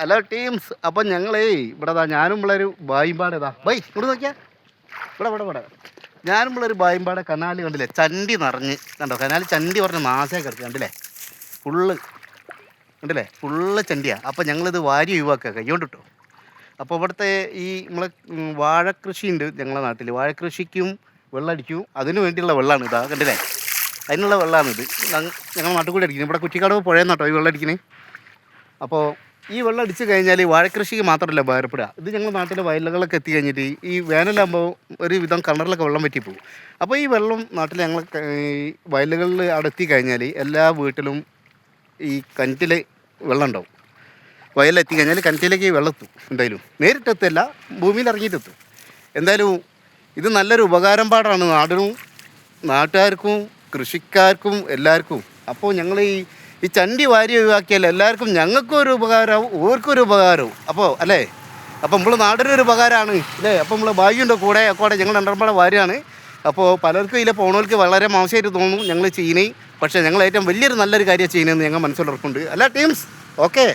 Hello teams. അപ്പം ഞങ്ങളേ ഇവിടെ ഞാനും നമ്മളൊരു ബായിമ്പാട് ബൈ ഇവിടെ നോക്കിയാ ഇവിടെ ഞാനും നമ്മളൊരു ബായിമ്പാടെ കനാല് കണ്ടില്ലേ, ചണ്ടി നിറഞ്ഞ് കണ്ടോ, കനാല് ചണ്ടി പറഞ്ഞ നാശമായി കിടക്കുക കണ്ടില്ലേ, ഫുള്ള് കണ്ടില്ലേ, ഫുള്ള് ചണ്ടിയാണ്. അപ്പം ഞങ്ങളിത് വാരി ഒഴിവാക്കുക കൈകൊണ്ട് കിട്ടും. അപ്പോൾ ഇവിടുത്തെ ഈ നമ്മളെ വാഴക്കൃഷിയുണ്ട് ഞങ്ങളുടെ നാട്ടിൽ. വാഴക്കൃഷിക്കും വെള്ളമടിക്കും അതിന് വേണ്ടിയുള്ള വെള്ളമാണ് ഇതാ കണ്ടില്ലേ, അതിനുള്ള വെള്ളമാണിത്. ഞങ്ങൾ നാട്ടിൽ കൂടി അടിക്കുന്നത്. ഇവിടെ കുറ്റിക്കാട് പുഴയെന്ന് കേട്ടോ ഈ വെള്ളം അടിക്കുന്നത്. അപ്പോൾ ഈ വെള്ളം അടിച്ച് കഴിഞ്ഞാൽ വാഴക്കൃഷിക്ക് മാത്രമല്ല ഉപകാരപ്പെടുക, ഇത് ഞങ്ങൾ നാട്ടിലെ വയലുകളൊക്കെ എത്തി കഴിഞ്ഞിട്ട് ഈ വേനലാകുമ്പോൾ ഒരു വിധം കിണറിലൊക്കെ വെള്ളം പറ്റിപ്പോകും. അപ്പോൾ ഈ വെള്ളം നാട്ടിൽ ഞങ്ങൾ ഈ വയലുകളിൽ അവിടെ എത്തിക്കഴിഞ്ഞാൽ എല്ലാ വീട്ടിലും ഈ കിണറ്റിൽ വെള്ളം ഉണ്ടാവും. വയലിലെത്തി കഴിഞ്ഞാൽ കിണറ്റിലേക്ക് വെള്ളം എത്തും. എന്തായാലും നേരിട്ടെത്തല്ല, ഭൂമിയിൽ ഇറങ്ങിയിട്ടെത്തും. എന്തായാലും ഇത് നല്ലൊരു ഉപകാരം പാടാണ് നാടിനും നാട്ടുകാർക്കും കൃഷിക്കാർക്കും എല്ലാവർക്കും. അപ്പോൾ ഞങ്ങൾ ഈ ചണ്ടി വാരി ഒഴിവാക്കിയാൽ എല്ലാവർക്കും ഞങ്ങൾക്കും ഒരു ഉപകാരമാവും, ഓർക്കും ഒരു ഉപകാരവും. അപ്പോൾ അല്ലേ, അപ്പോൾ നമ്മൾ നാടിനൊരു ഉപകാരമാണ് അല്ലേ. അപ്പോൾ നമ്മൾ ഭാഗ്യമുണ്ട് കൂടെ ഞങ്ങൾ രണ്ടെണ്ണം വാരിയാണ്. അപ്പോൾ പലർക്കും ഇതിലെ പോണവർക്ക് വളരെ മോശമായിട്ട് തോന്നും ഞങ്ങൾ ചെയ്യുന്നത്. പക്ഷേ ഞങ്ങൾ ഏറ്റവും വലിയൊരു നല്ലൊരു കാര്യം ചെയ്യുന്നതെന്ന് ഞങ്ങൾ മനസ്സിലുറപ്പുണ്ട്. അല്ല ടീംസ്? ഓക്കെ.